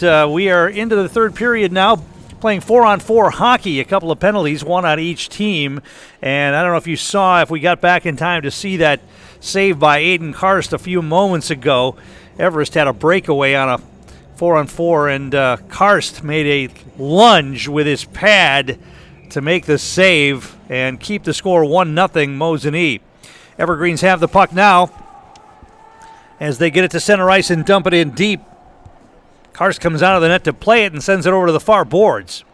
we are into the third period now, playing 4-on-4 hockey, a couple of penalties, one on each team. And I don't know if you saw, if we got back in time to see that save by Aiden Karst a few moments ago. Everest had a breakaway on a 4-on-4, and Karst made a lunge with his pad to make the save and keep the score 1-0 Mosinee. Evergreens have the puck now as they get it to center ice and dump it in deep. Karst comes out of the net to play it and sends it over to the far boards.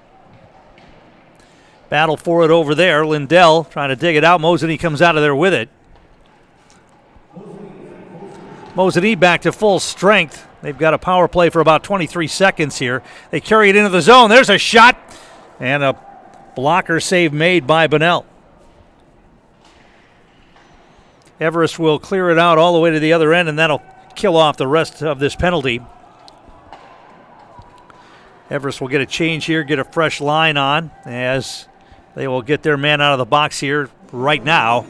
Battle for it over there. Lindell trying to dig it out. Mosinee comes out of there with it. Mosinee back to full strength. They've got a power play for about 23 seconds here. They carry it into the zone. There's a shot and a blocker save made by Bunnell. Everest will clear it out all the way to the other end, and that'll kill off the rest of this penalty. Everest will get a change here, get a fresh line on as they will get their man out of the box here right now.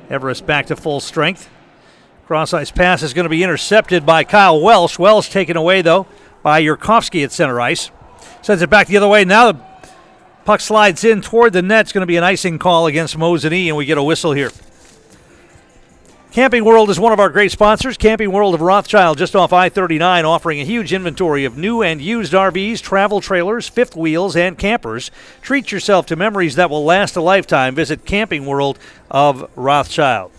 Everest back to full strength. Cross-ice pass is going to be intercepted by Kyle Welsh. Welsh taken away, though, by Yurkovsky at center ice. Sends it back the other way. Now the puck slides in toward the net. It's going to be an icing call against Mosinee, and we get a whistle here. Camping World is one of our great sponsors. Camping World of Rothschild, just off I-39, offering a huge inventory of new and used RVs, travel trailers, fifth wheels, and campers. Treat yourself to memories that will last a lifetime. Visit Camping World of Rothschild.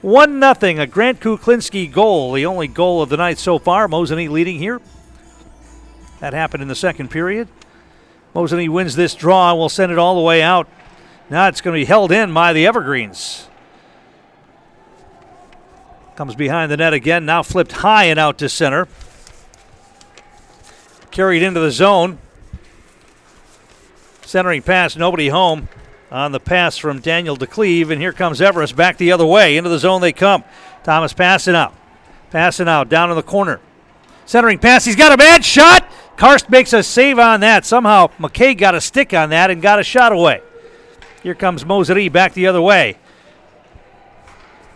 1-0, a Grant Kuklinski goal, the only goal of the night so far. Mosinee leading here. That happened in the second period. Mosinee wins this draw and will send it all the way out. Now it's going to be held in by the Evergreens. Comes behind the net again, now flipped high and out to center. Carried into the zone. Centering pass, nobody home on the pass from Daniel DeCleve, and here comes Everest back the other way. Into the zone they come. Thomas passing out, down in the corner. Centering pass, he's got a bad shot. Karst makes a save on that. Somehow McKay got a stick on that and got a shot away. Here comes Mosinee back the other way.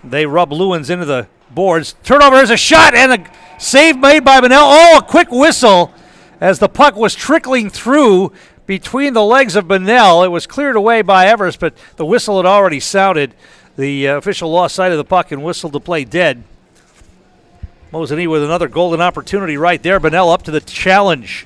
They rub Lewins into the boards. Turnover, there's a shot and a save made by Bunnell. Oh, a quick whistle as the puck was trickling through between the legs of Bunnell. It was cleared away by Everest, but the whistle had already sounded. The official lost sight of the puck and whistled the play dead. Mosinee with another golden opportunity right there. Bunnell up to the challenge.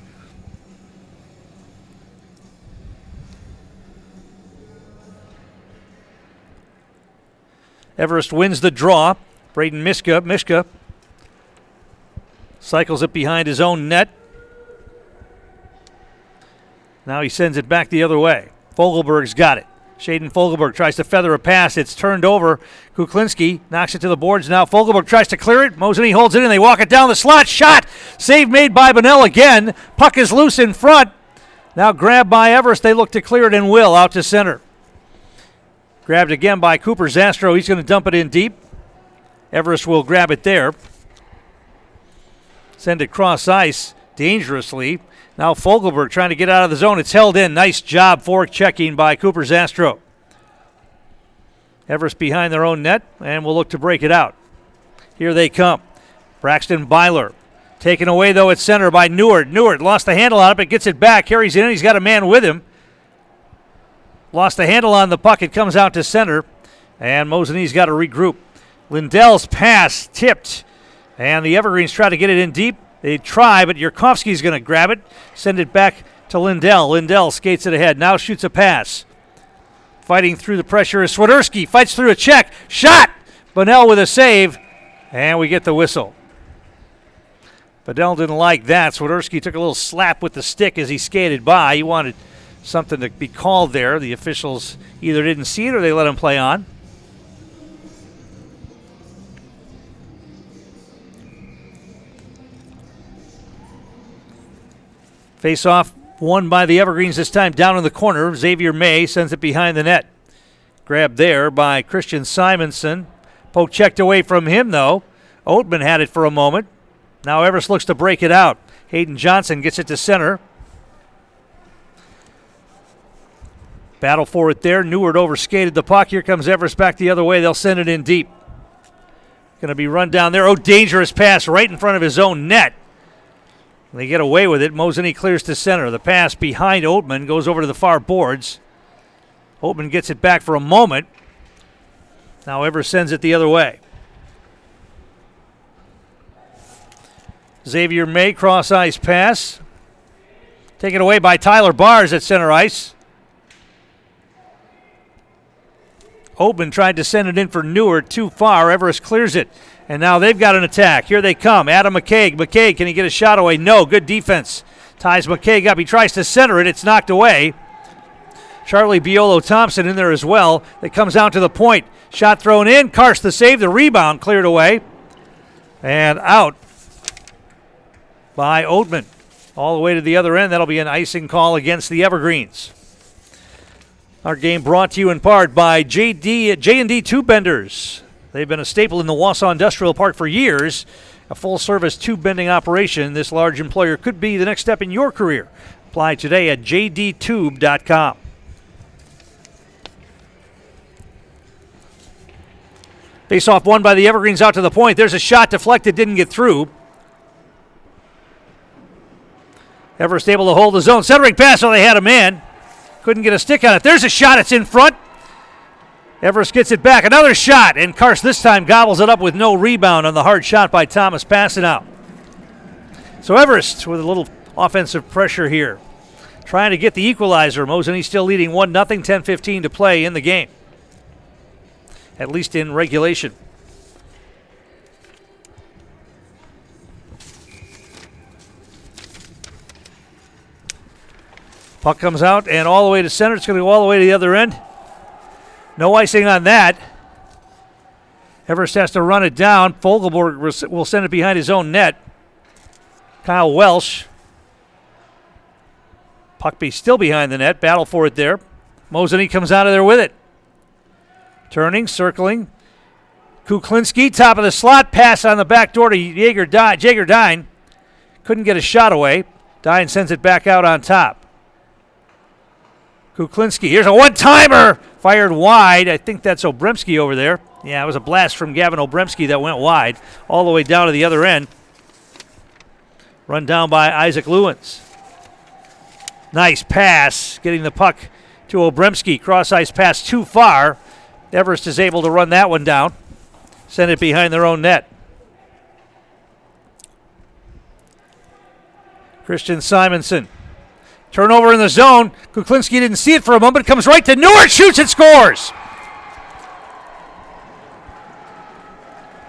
Everest wins the draw. Braden Mishka cycles it behind his own net. Now he sends it back the other way. Fogelberg's got it. Shaden Fogelberg tries to feather a pass. It's turned over. Kuklinski knocks it to the boards now. Fogelberg tries to clear it. Mosinee holds it in. They walk it down the slot. Shot! Save made by Bunnell again. Puck is loose in front. Now grabbed by Everest. They look to clear it and will out to center. Grabbed again by Cooper Zastro. He's going to dump it in deep. Everest will grab it there. Send it cross ice dangerously. Now Fogelberg trying to get out of the zone. It's held in. Nice job fork checking by Cooper Zastro. Everest behind their own net and will look to break it out. Here they come. Braxton Byler. Taken away though at center by Neward. Neward lost the handle on it but gets it back. Carries it in. He's got a man with him. Lost the handle on the puck. It comes out to center, and Mosinee's got to regroup. Lindell's pass tipped, and the Evergreens try to get it in deep. They try, but Yurkovsky's going to grab it, send it back to Lindell. Lindell skates it ahead, now shoots a pass. Fighting through the pressure is Swiderski, fights through a check. Shot! Bunnell with a save, and we get the whistle. Bunnell didn't like that. Swiderski took a little slap with the stick as he skated by. He wanted something to be called there. The officials either didn't see it or they let him play on. Face-off won by the Evergreens this time down in the corner. Xavier May sends it behind the net. Grabbed there by Christian Simonson. Poke checked away from him, though. Oatman had it for a moment. Now Everest looks to break it out. Hayden Johnson gets it to center. Battle for it there. Neward overskated the puck. Here comes Everest back the other way. They'll send it in deep. Going to be run down there. Oh, dangerous pass right in front of his own net. They get away with it. Mosinee clears to center. The pass behind Oatman goes over to the far boards. Oatman gets it back for a moment. Now Everest sends it the other way. Xavier May, cross ice pass. Taken away by Tyler Bars at center ice. Oatman tried to send it in for Newer, too far. Everest clears it. And now they've got an attack. Here they come. Adam McCaig. McCaig, can he get a shot away? No. Good defense. Ties McCaig up. He tries to center it. It's knocked away. Charlie Biolo-Thompson in there as well. It comes out to the point. Shot thrown in. Karst the save. The rebound cleared away. And out by Oatman. All the way to the other end. That'll be an icing call against the Evergreens. Our game brought to you in part by J&D Tube Benders. They've been a staple in the Wausau Industrial Park for years. A full-service tube bending operation. This large employer could be the next step in your career. Apply today at jdtube.com. Face-off won by the Evergreens out to the point. There's a shot deflected, didn't get through. Everest able to hold the zone. Centering pass, so they had a man. Couldn't get a stick on it. There's a shot. It's in front. Everest gets it back. Another shot. And Karst this time gobbles it up with no rebound on the hard shot by Thomas passing out. So Everest with a little offensive pressure here. Trying to get the equalizer. Mosinee still leading 1-0, 10:15 to play in the game. At least in regulation. Puck comes out and all the way to center. It's going to go all the way to the other end. No icing on that. Everest has to run it down. Fogelborg will send it behind his own net. Kyle Welsh. Puck be still behind the net. Battle for it there. Mosinee comes out of there with it. Turning, circling. Kuklinski, top of the slot. Pass on the back door to Jaeger Dine. Couldn't get a shot away. Dine sends it back out on top. Kuklinski, here's a one-timer, fired wide. I think that's Obremski over there. Yeah, it was a blast from Gavin Obremski that went wide, all the way down to the other end. Run down by Isaac Lewins. Nice pass, getting the puck to Obremski. Cross-ice pass too far. Everest is able to run that one down. Send it behind their own net. Christian Simonson. Turnover in the zone. Kuklinski didn't see it for a moment. Comes right to Newer. Shoots and scores.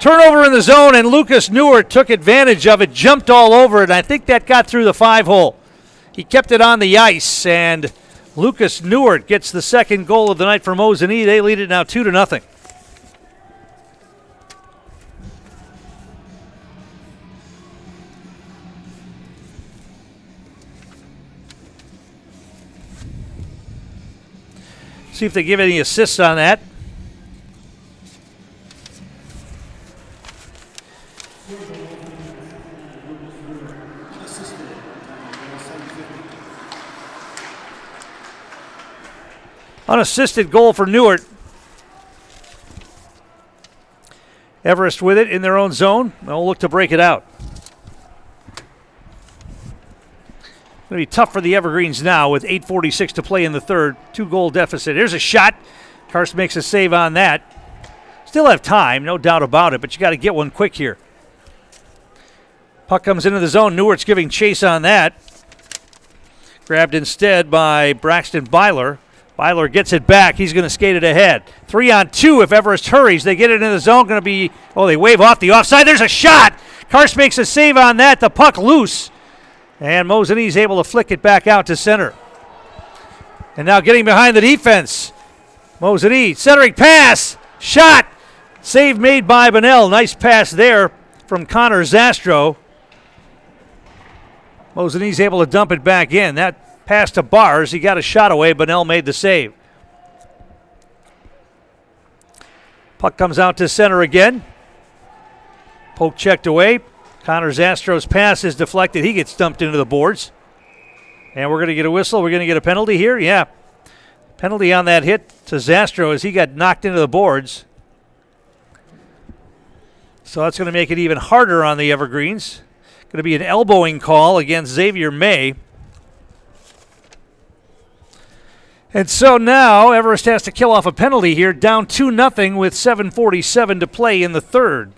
Turnover in the zone, and Lucas Newer took advantage of it. Jumped all over it, and I think that got through the 5-hole. He kept it on the ice, and Lucas Newer gets the second goal of the night for Mosinee. They lead it now 2-0. See if they give any assists on that. Unassisted goal for Newark. Everest with it in their own zone. They'll look to break it out. Going to be tough for the Evergreens now with 8:46 to play in the third. 2-goal deficit. Here's a shot. Karst makes a save on that. Still have time, no doubt about it, but you got to get one quick here. Puck comes into the zone. Newart's giving chase on that. Grabbed instead by Braxton Byler. Byler gets it back. He's going to skate it ahead. 3-on-2 if Everest hurries. They get it in the zone. Going to be, they wave off the offside. There's a shot. Karst makes a save on that. The puck loose. And Mosinee's able to flick it back out to center. And now getting behind the defense. Mosinee, centering pass. Shot. Save made by Bunnell. Nice pass there from Connor Zastro. Mosinee's able to dump it back in. That pass to Bars. He got a shot away. Bunnell made the save. Puck comes out to center again. Poke checked away. Connor Zastro's pass is deflected. He gets dumped into the boards. And we're going to get a whistle. We're going to get a penalty here. Yeah. Penalty on that hit to Zastro as he got knocked into the boards. So that's going to make it even harder on the Evergreens. Going to be an elbowing call against Xavier May. And so now Everest has to kill off a penalty here, down 2-0 with 7:47 to play in the third.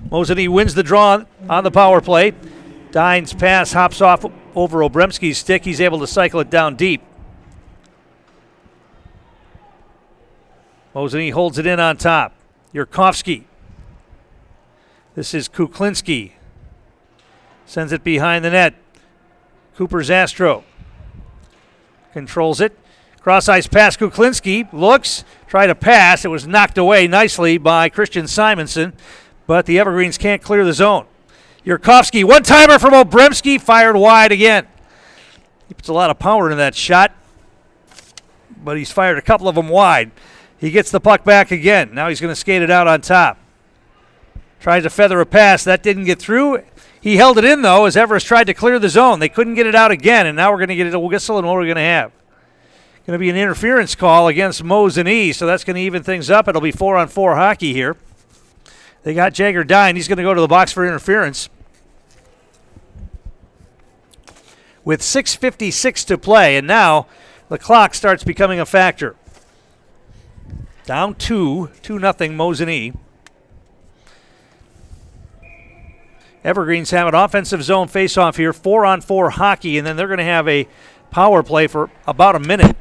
Mosinee wins the draw on the power play. Dine's pass hops off over Obremski's stick. He's able to cycle it down deep. Mosinee holds it in on top. Yurkovsky. This is Kuklinski. Sends it behind the net. Cooper Zastro controls it. Cross-ice pass. Kuklinski looks, try to pass. It was knocked away nicely by Christian Simonson, but the Evergreens can't clear the zone. Yurkovsky, one-timer from Obremski, fired wide again. He puts a lot of power into that shot, but he's fired a couple of them wide. He gets the puck back again. Now he's going to skate it out on top. Tries to feather a pass. That didn't get through. He held it in, though, as Everest tried to clear the zone. They couldn't get it out again, and now we're going to get a whistle, and what are we going to have? Going to be an interference call against Mosinee, so that's going to even things up. It'll be 4-on-4 hockey here. They got Jagger Dine. He's going to go to the box for interference. With 6:56 to play, and now the clock starts becoming a factor. Down 2-0 Mosinee. Evergreens have an offensive zone face-off here, 4-on-4 hockey, and then they're going to have a power play for about a minute.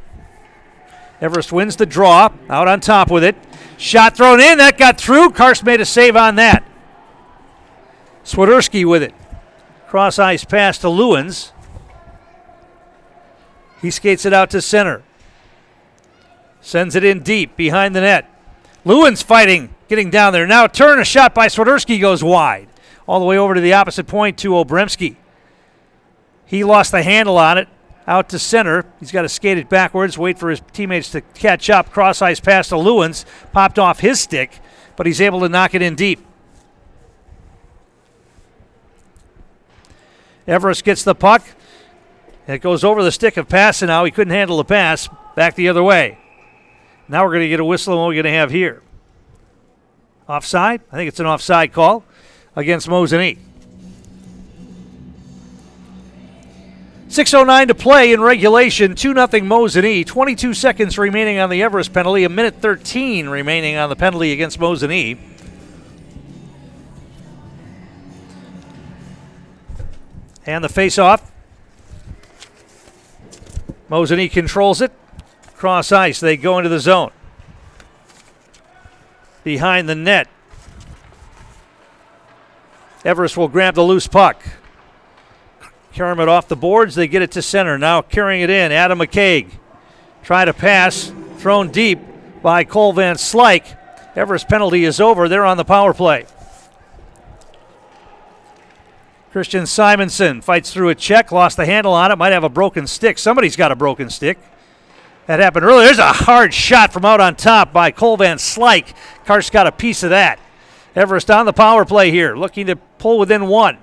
Everest wins the draw, out on top with it. Shot thrown in, that got through. Karst made a save on that. Swiderski with it. Cross-ice pass to Lewins. He skates it out to center. Sends it in deep behind the net. Lewins fighting, getting down there. Now a turn, a shot by Swiderski goes wide. All the way over to the opposite point to Obremski. He lost the handle on it, out to center. He's got to skate it backwards, wait for his teammates to catch up. Cross-ice pass to Lewins, popped off his stick, but he's able to knock it in deep. Everest gets the puck. It goes over the stick of Passanau. He couldn't handle the pass. Back the other way. Now we're going to get a whistle, and what we're going to have here. Offside? I think it's an offside call against Mosinee. 6:09 to play in regulation, 2-0 Mosinee. 22 seconds remaining on the Everest penalty, 1:13 remaining on the penalty against Mosinee. And the face-off. Mosinee controls it. Cross ice, they go into the zone. Behind the net. Everest will grab the loose puck. Carrying it off the boards, they get it to center. Now carrying it in, Adam McCaig. Try to pass, thrown deep by Cole Van Slyke. Everest penalty is over. They're on the power play. Christian Simonson fights through a check, lost the handle on it, might have a broken stick. Somebody's got a broken stick. That happened earlier. There's a hard shot from out on top by Cole Van Slyke. Karst got a piece of that. Everest on the power play here, looking to pull within one.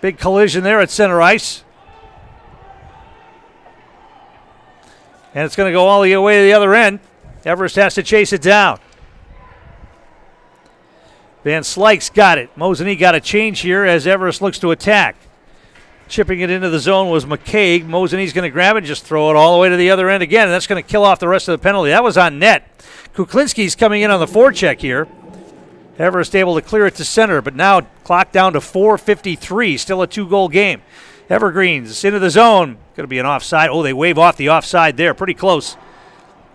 Big collision there at center ice. And it's going to go all the way to the other end. Everest has to chase it down. Van Slyke's got it. Mosinee got a change here as Everest looks to attack. Chipping it into the zone was McCaig. Mosinee's going to grab it and just throw it all the way to the other end again, and that's going to kill off the rest of the penalty. That was on net. Kuklinski's coming in on the forecheck here. Everest able to clear it to center, but now clock down to 4:53. Still a two-goal game. Evergreens into the zone. Going to be an offside. Oh, they wave off the offside there. Pretty close.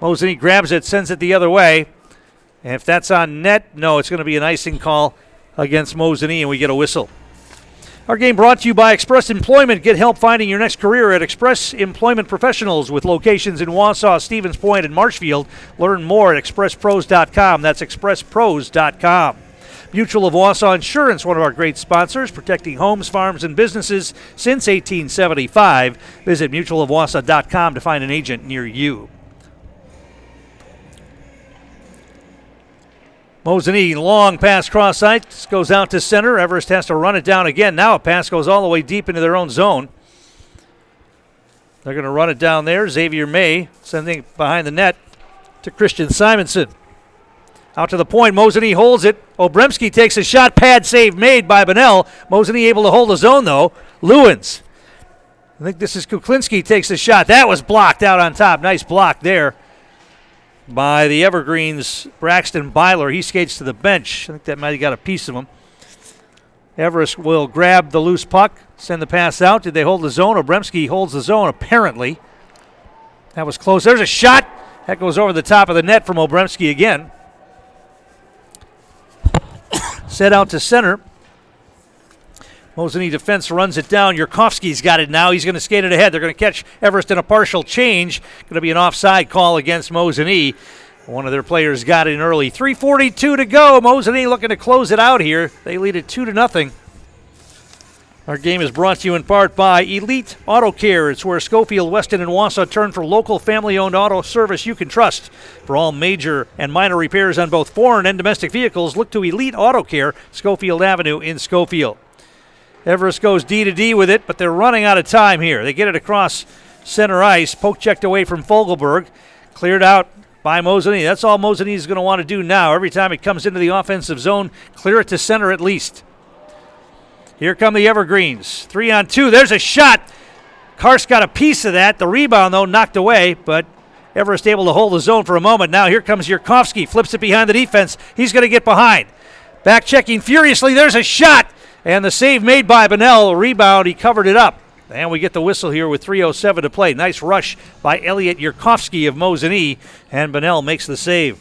Mosinee grabs it, sends it the other way. And if that's on net, no, it's going to be an icing call against Mosinee, and we get a whistle. Our game brought to you by Express Employment. Get help finding your next career at Express Employment Professionals with locations in Wausau, Stevens Point, and Marshfield. Learn more at expresspros.com. That's expresspros.com. Mutual of Wausau Insurance, one of our great sponsors, protecting homes, farms, and businesses since 1875. Visit mutualofwausau.com to find an agent near you. Mosinee, long pass cross ice, goes out to center. Everest has to run it down again. Now a pass goes all the way deep into their own zone. They're going to run it down there. Xavier May sending it behind the net to Christian Simonson. Out to the point, Mosinee holds it. Obremski takes a shot, pad save made by Bunnell. Mosinee able to hold his own though. Lewins. I think this is Kuklinski takes a shot. That was blocked out on top. Nice block there by the Evergreens, Braxton Byler. He skates to the bench. I think that might have got a piece of him. Everest will grab the loose puck, send the pass out. Did they hold the zone? Obremski holds the zone, apparently. That was close. There's a shot. That goes over the top of the net from Obremski again. Set out to center. Mosinee defense runs it down. Yurkovsky's got it now. He's going to skate it ahead. They're going to catch Everest in a partial change. Going to be an offside call against Mosinee. One of their players got in early. 3:42 to go. Mosinee looking to close it out here. They lead it 2-0. Our game is brought to you in part by Elite Auto Care. It's where Schofield, Weston, and Wausau turn for local family-owned auto service you can trust. For all major and minor repairs on both foreign and domestic vehicles, look to Elite Auto Care, Schofield Avenue in Schofield. Everest goes D to D with it, but they're running out of time here. They get it across center ice. Poke checked away from Fogelberg. Cleared out by Mosinee. That's all Mosinee is going to want to do now. Every time it comes into the offensive zone, clear it to center at least. Here come the Evergreens. 3-on-2. There's a shot. Karst got a piece of that. The rebound, though, knocked away, but Everest able to hold the zone for a moment. Now here comes Yurkovsky. Flips it behind the defense. He's going to get behind. Back checking furiously. There's a shot. And the save made by Bunnell. Rebound, he covered it up. And we get the whistle here with 3:07 to play. Nice rush by Elliot Yurkovsky of Mosinee. And Bunnell makes the save.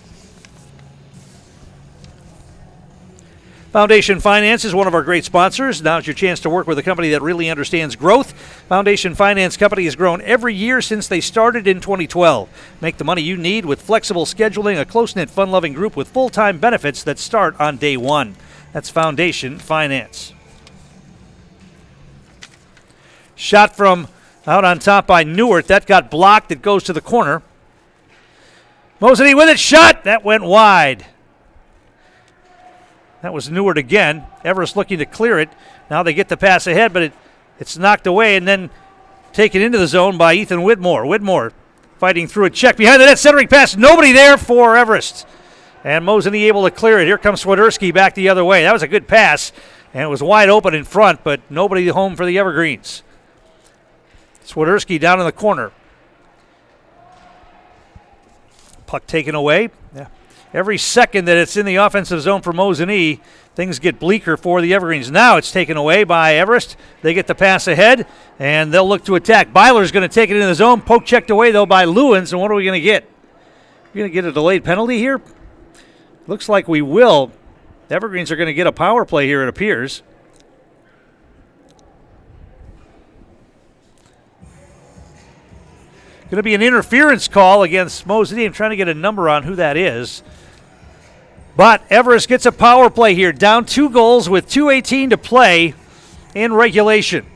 Foundation Finance is one of our great sponsors. Now's your chance to work with a company that really understands growth. Foundation Finance Company has grown every year since they started in 2012. Make the money you need with flexible scheduling, a close-knit, fun-loving group with full-time benefits that start on day one. That's Foundation Finance. Shot from out on top by Newart. That got blocked. It goes to the corner. Mosinee with it. Shot. That went wide. That was Newart again. Everest looking to clear it. Now they get the pass ahead, but it's knocked away and then taken into the zone by Ethan Whitmore. Whitmore fighting through a check behind the net, centering pass. Nobody there for Everest. And Mosinee able to clear it. Here comes Swiderski back the other way. That was a good pass, and it was wide open in front, but nobody home for the Evergreens. Swiderski down in the corner. Puck taken away. Yeah. Every second that it's in the offensive zone for Mosinee, things get bleaker for the Evergreens. Now it's taken away by Everest. They get the pass ahead, and they'll look to attack. Byler's going to take it in the zone. Poke checked away, though, by Lewins, and what are we going to get? We're going to get a delayed penalty here? Looks like we will. The Evergreens are going to get a power play here, it appears. Going to be an interference call against Mosinee. I'm trying to get a number on who that is. But Everest gets a power play here, down 2 goals with 2:18 to play in regulation.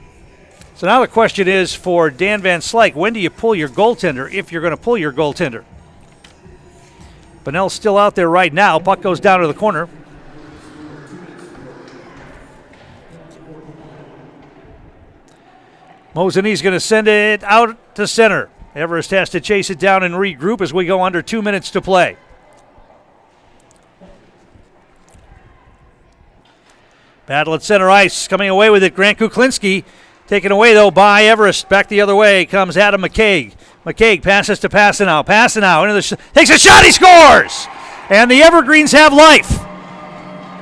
So now the question is for Dan Van Slyke, when do you pull your goaltender if you're going to pull your goaltender? Bunnell's still out there right now. Puck goes down to the corner. Mosinee's going to send it out to center. Everest has to chase it down and regroup as we go under 2 minutes to play. Battle at center ice. Coming away with it, Grant Kuklinski. Taken away, though, by Everest. Back the other way comes Adam McCaig. McCaig passes to Passanow. Passanow into takes a shot. He scores! And the Evergreens have life.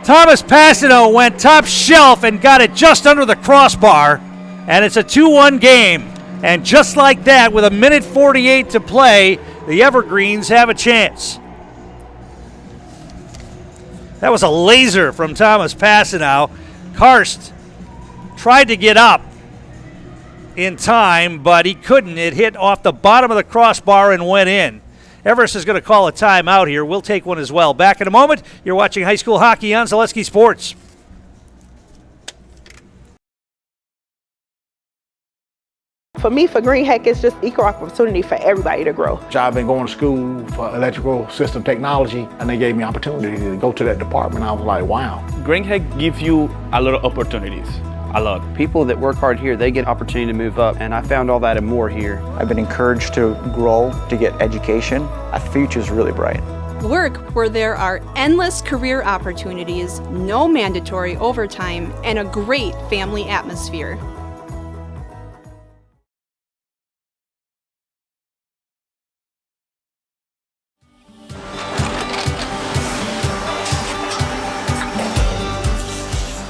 Thomas Passanow went top shelf and got it just under the crossbar. And it's a 2-1 game. And just like that, with 1:48 to play, the Evergreens have a chance. That was a laser from Thomas Passanow. Karst tried to get up in time, but he couldn't. It hit off the bottom of the crossbar and went in. Everest is going to call a timeout here. We'll take one as well. Back in a moment. You're watching high school hockey on Zaleski Sports. For me, for Green Heck, it's just equal opportunity for everybody to grow. I've been going to school for electrical system technology, and they gave me opportunity to go to that department. I was like, wow. Green Heck gives you a lot of opportunities. I love it. People that work hard here, they get opportunity to move up, and I found all that and more here. I've been encouraged to grow, to get education. The future's really bright. Work where there are endless career opportunities, no mandatory overtime, and a great family atmosphere.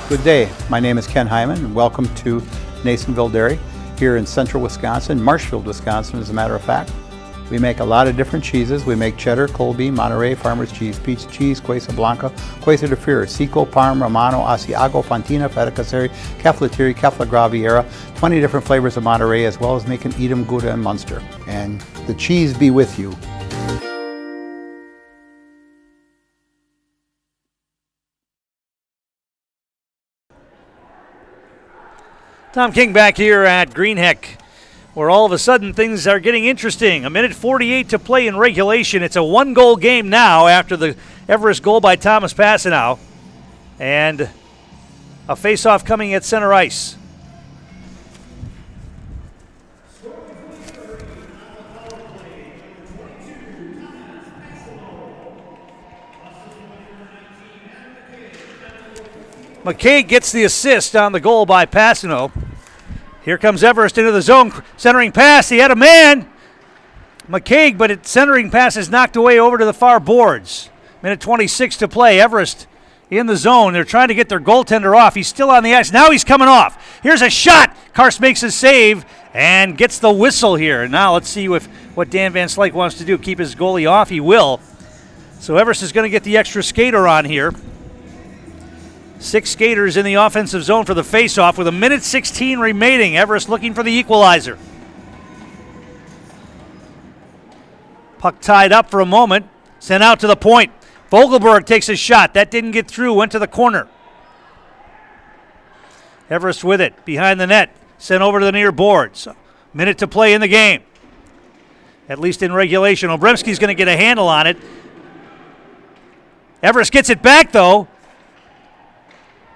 Good day. My name is Ken Hyman, and welcome to Nasonville Dairy here in central Wisconsin, Marshfield, Wisconsin, as a matter of fact. We make a lot of different cheeses. We make cheddar, Colby, Monterey, Farmer's Cheese, Peach Cheese, Quesa Blanca, Quesa de Freer, Seco, Parm, Romano, Asiago, Fontina, Feta Caseri, Caflateri, Cafla Graviera, 20 different flavors of Monterey, as well as making Edam, Gouda, and Munster. And the cheese be with you. Tom King back here at Greenheck, where all of a sudden things are getting interesting. 1:48 to play in regulation. It's a one-goal game now after the Everest goal by Thomas Passanow. And a face-off coming at center ice. McKay gets the assist on the goal by Passanow. Here comes Everest into the zone, centering pass. He had a man, McCaig, but its centering pass is knocked away over to the far boards. 1:26 to play. Everest in the zone. They're trying to get their goaltender off. He's still on the ice. Now he's coming off. Here's a shot. Karst makes a save and gets the whistle here. Now let's see what Dan Van Slyke wants to do. Keep his goalie off. He will. So Everest is going to get the extra skater on here. 6 skaters in the offensive zone for the faceoff with 1:16 remaining. Everest looking for the equalizer. Puck tied up for a moment. Sent out to the point. Vogelberg takes a shot. That didn't get through. Went to the corner. Everest with it. Behind the net. Sent over to the near boards. Minute to play in the game. At least in regulation. Obremski's going to get a handle on it. Everest gets it back, though.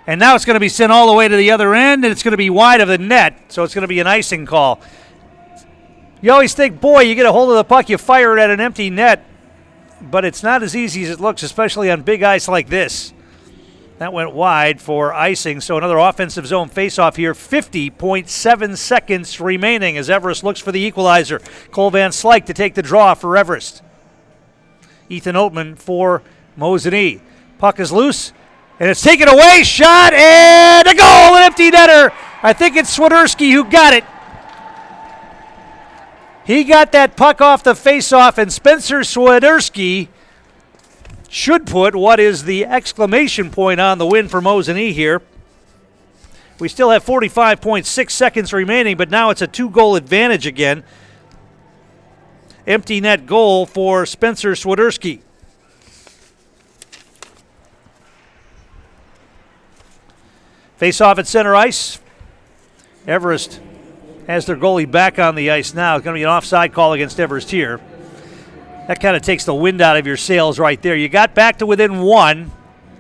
And now it's going to be sent all the way to the other end, and it's going to be wide of the net, so it's going to be an icing call. You always think, boy, you get a hold of the puck, you fire it at an empty net, but it's not as easy as it looks, especially on big ice like this. That went wide for icing, so another offensive zone faceoff here. 50.7 seconds remaining as Everest looks for the equalizer. Cole Van Slyke to take the draw for Everest. Ethan Oatman for Mosinee. Puck is loose. And it's taken away, shot, and a goal, an empty netter. I think it's Swiderski who got it. He got that puck off the faceoff, and Spencer Swiderski should put what is the exclamation point on the win for Mosinee here. We still have 45.6 seconds remaining, but now it's a 2-goal advantage again. Empty net goal for Spencer Swiderski. Face off at center ice. Everest has their goalie back on the ice now. It's going to be an offside call against Everest here. That kind of takes the wind out of your sails right there. You got back to within 1,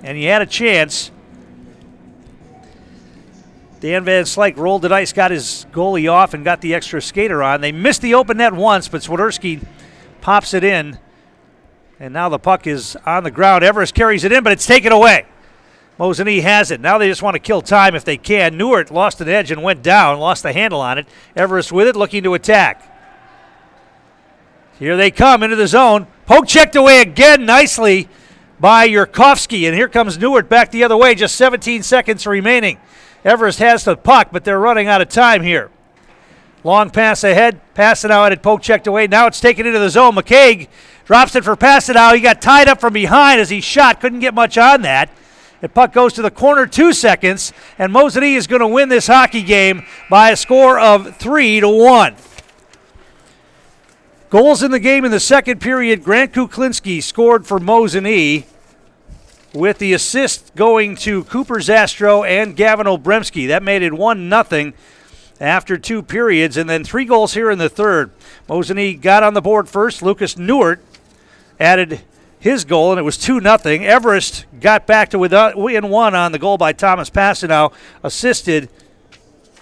and you had a chance. Dan Van Slyke rolled the dice, got his goalie off, and got the extra skater on. They missed the open net once, but Swiderski pops it in. And now the puck is on the ground. Everest carries it in, but it's taken away. Mosinee has it. Now they just want to kill time if they can. Newart lost an edge and went down, lost the handle on it. Everest with it, looking to attack. Here they come into the zone. Poke checked away again nicely by Yurkovsky, and here comes Newart back the other way. Just 17 seconds remaining. Everest has the puck, but they're running out of time here. Long pass ahead. Passanow had it poke checked away. Now it's taken into the zone. McCaig drops it for Passanow. He got tied up from behind as he shot. Couldn't get much on that. The puck goes to the corner, 2 seconds, and Mosinee is going to win this hockey game by a score of 3-1. Goals in the game in the second period. Grant Kuklinski scored for Mosinee, with the assist going to Cooper Zastro and Gavin Obremski. That made it 1-0 after 2 periods, and then 3 goals here in the third. Mosinee got on the board first. Lucas Newart added his goal, and it was 2-0. Everest got back to within 1 on the goal by Thomas Passanow, assisted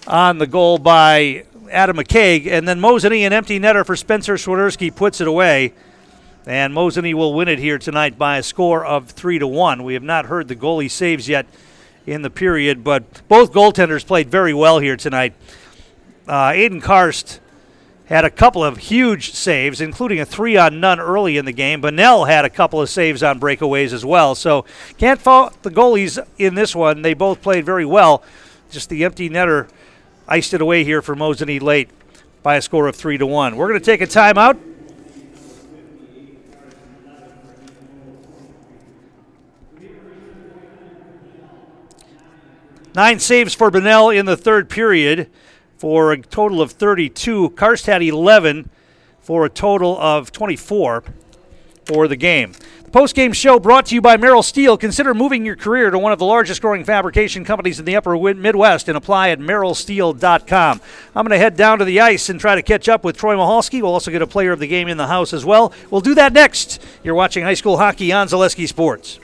on the goal by Adam McCaig. And then Mosinee, an empty netter for Spencer Swiderski, puts it away. And Mosinee will win it here tonight by a score of 3-1. We have not heard the goalie saves yet in the period, but both goaltenders played very well here tonight. Aiden Karst had a couple of huge saves, including a 3-on-none early in the game. Bunnell had a couple of saves on breakaways as well. So can't fault the goalies in this one. They both played very well. Just the empty netter iced it away here for Mosinee late by a score of 3-1. We're going to take a timeout. Nine saves for Bunnell in the third period for a total of 32. Karst had 11 for a total of 24 for the game. The post-game show brought to you by Merrill Steel. Consider moving your career to one of the largest growing fabrication companies in the upper Midwest and apply at merrillsteel.com. I'm going to head down to the ice and try to catch up with Troy Mahalski. We'll also get a player of the game in the house as well. We'll do that next. You're watching high school hockey on Zaleski Sports.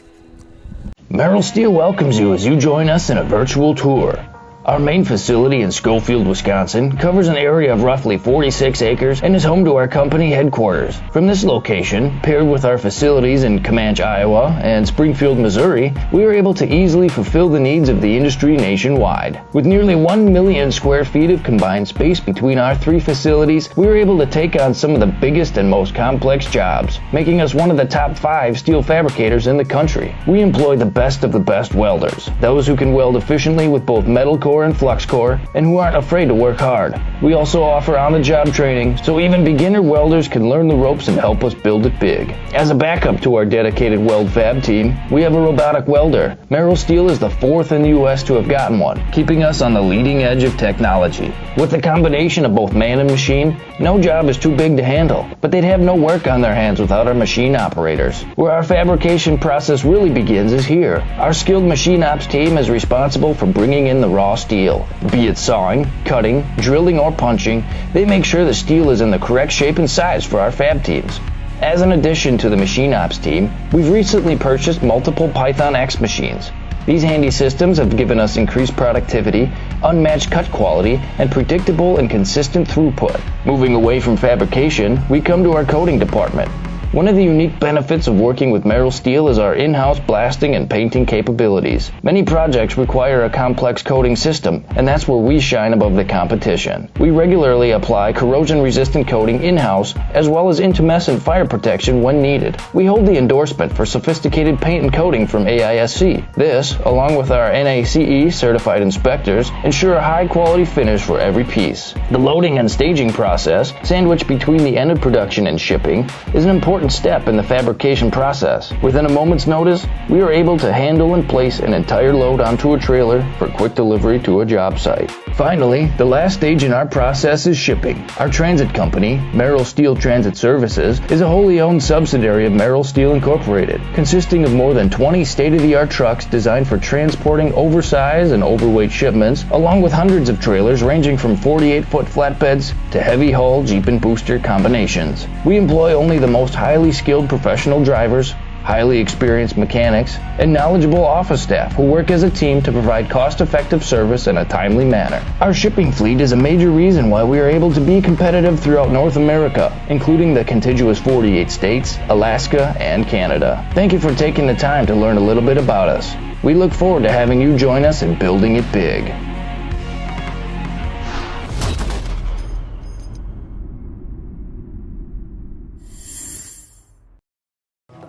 Merrill Steel welcomes you as you join us in a virtual tour. Our main facility in Schofield, Wisconsin covers an area of roughly 46 acres and is home to our company headquarters. From this location, paired with our facilities in Comanche, Iowa and Springfield, Missouri, we are able to easily fulfill the needs of the industry nationwide. With nearly 1 million square feet of combined space between our three facilities, we are able to take on some of the biggest and most complex jobs, making us one of the top 5 steel fabricators in the country. We employ the best of the best welders, those who can weld efficiently with both metal core and flux core, and who aren't afraid to work hard. We also offer on-the-job training, so even beginner welders can learn the ropes and help us build it big. As a backup to our dedicated weld fab team, we have a robotic welder. Merrill Steel is the 4th in the U.S. to have gotten one, keeping us on the leading edge of technology. With the combination of both man and machine, no job is too big to handle, but they'd have no work on their hands without our machine operators. Where our fabrication process really begins is here. Our skilled machine ops team is responsible for bringing in the raw steel. Be it sawing, cutting, drilling, or punching, they make sure the steel is in the correct shape and size for our fab teams. As an addition to the machine ops team, we've recently purchased multiple Python X machines. These handy systems have given us increased productivity, unmatched cut quality, and predictable and consistent throughput. Moving away from fabrication, we come to our coating department. One of the unique benefits of working with Merrill Steel is our in-house blasting and painting capabilities. Many projects require a complex coating system, and that's where we shine above the competition. We regularly apply corrosion-resistant coating in-house, as well as intumescent fire protection when needed. We hold the endorsement for sophisticated paint and coating from AISC. This, along with our NACE certified inspectors, ensure a high-quality finish for every piece. The loading and staging process, sandwiched between the end of production and shipping, is an important step in the fabrication process. Within a moment's notice, we are able to handle and place an entire load onto a trailer for quick delivery to a job site. Finally, the last stage in our process is shipping. Our transit company, Merrill Steel Transit Services, is a wholly owned subsidiary of Merrill Steel Incorporated, consisting of more than 20 state-of-the-art trucks designed for transporting oversized and overweight shipments, along with hundreds of trailers ranging from 48-foot flatbeds to heavy-haul Jeep and booster combinations. We employ only the most highly skilled professional drivers, highly experienced mechanics, and knowledgeable office staff who work as a team to provide cost-effective service in a timely manner. Our shipping fleet is a major reason why we are able to be competitive throughout North America, including the contiguous 48 states, Alaska, and Canada. Thank you for taking the time to learn a little bit about us. We look forward to having you join us in building it big.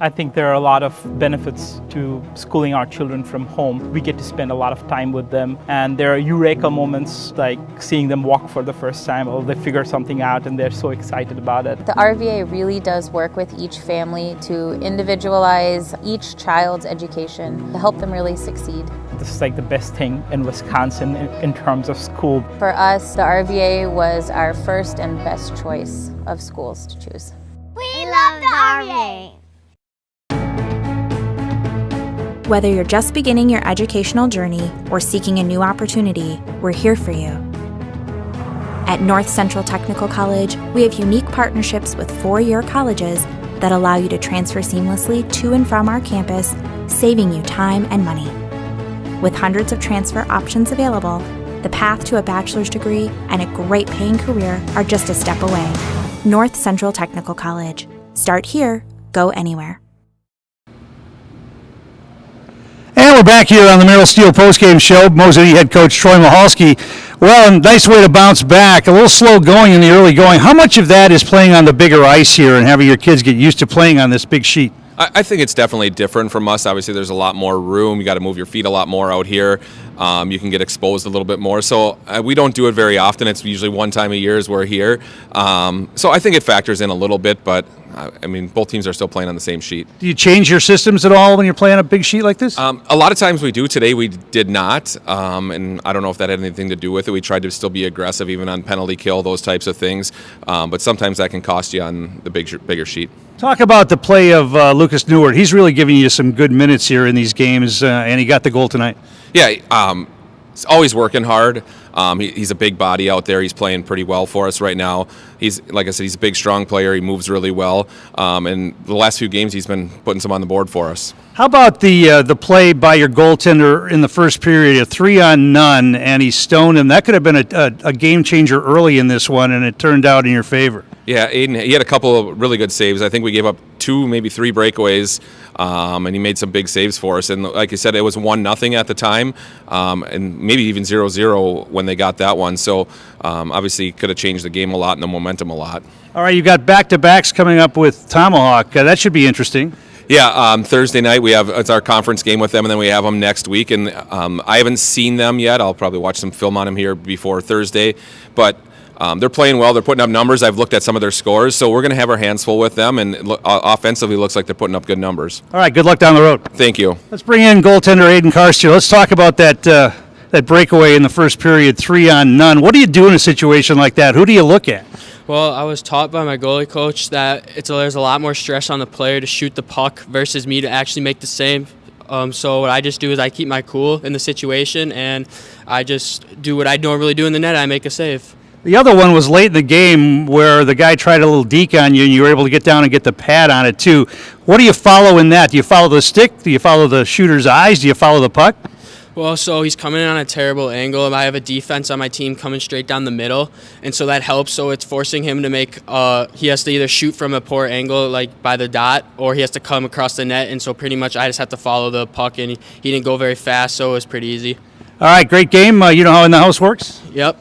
I think there are a lot of benefits to schooling our children from home. We get to spend a lot of time with them, and there are eureka moments like seeing them walk for the first time, or they figure something out and they're so excited about it. The RVA really does work with each family to individualize each child's education to help them really succeed. This is like the best thing in Wisconsin in terms of school. For us, the RVA was our first and best choice of schools to choose. We love the RVA! Whether you're just beginning your educational journey or seeking a new opportunity, we're here for you. At North Central Technical College, we have unique partnerships with four-year colleges that allow you to transfer seamlessly to and from our campus, saving you time and money. With hundreds of transfer options available, the path to a bachelor's degree, and a great paying career are just a step away. North Central Technical College. Start here, go anywhere. And we're back here on the Merrill Steel postgame show. Mosinee head coach Troy Michalski. Well, a nice way to bounce back. A little slow going in the early going. How much of that is playing on the bigger ice here and having your kids get used to playing on this big sheet? I think it's definitely different from us. Obviously, there's a lot more room. You got to move your feet a lot more out here. You can get exposed a little bit more. So we don't do it very often. It's usually one time a year as we're here. So I think it factors in a little bit, but I mean, both teams are still playing on the same sheet. Do you change your systems at all when you're playing a big sheet like this? A lot of times we do. Today we did not, and I don't know if that had anything to do with it. We tried to still be aggressive, even on penalty kill, those types of things. But sometimes that can cost you on the bigger sheet. Talk about the play of Lucas Neward. He's really giving you some good minutes here in these games, and he got the goal tonight. Yeah, he's always working hard. He's a big body out there. He's playing pretty well for us right now. He's, like I said, he's a big, strong player. He moves really well. And the last few games, he's been putting some on the board for us. How about the play by your goaltender in the first period, a 3-on-none, and he stoned him? That could have been a game changer early in this one, and it turned out in your favor. Yeah, Aiden, he had a couple of really good saves. I think we gave up 2, maybe 3 breakaways, and he made some big saves for us. And like I said, it was 1-0 at the time, and maybe even 0-0 when they got that one. So obviously could have changed the game a lot and the momentum a lot. All right, you've got back-to-backs coming up with Tomahawk. That should be interesting. Yeah, Thursday night it's our conference game with them, and then we have them next week. And I haven't seen them yet. I'll probably watch some film on them here before Thursday. But they're playing well. They're putting up numbers. I've looked at some of their scores, so we're going to have our hands full with them. And offensively, looks like they're putting up good numbers. All right, good luck down the road. Thank you. Let's bring in goaltender Aiden Karster. Let's talk about that breakaway in the first period, 3-on-none. What do you do in a situation like that? Who do you look at? Well, I was taught by my goalie coach that there's a lot more stress on the player to shoot the puck versus me to actually make the save. So what I just do is I keep my cool in the situation, and I just do what I normally do in the net. I make a save. The other one was late in the game where the guy tried a little deke on you, and you were able to get down and get the pad on it, too. What do you follow in that? Do you follow the stick? Do you follow the shooter's eyes? Do you follow the puck? Well, so he's coming in on a terrible angle, and I have a defense on my team coming straight down the middle, and so that helps. So it's forcing him to make he has to either shoot from a poor angle, like by the dot, or he has to come across the net, and so pretty much I just have to follow the puck, and he didn't go very fast, so it was pretty easy. All right, great game. You know how in the house works? Yep.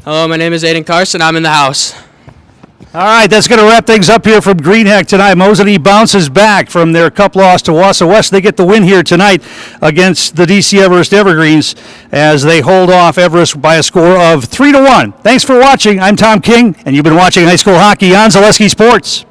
Hello, my name is Aiden Carson. I'm in the house. All right, that's going to wrap things up here from Greenheck tonight. Mosinee bounces back from their cup loss to Wausau West. They get the win here tonight against the DC Everest Evergreens as they hold off Everest by a score of 3-1. Thanks for watching. I'm Tom King, and you've been watching high school hockey on Zaleski Sports.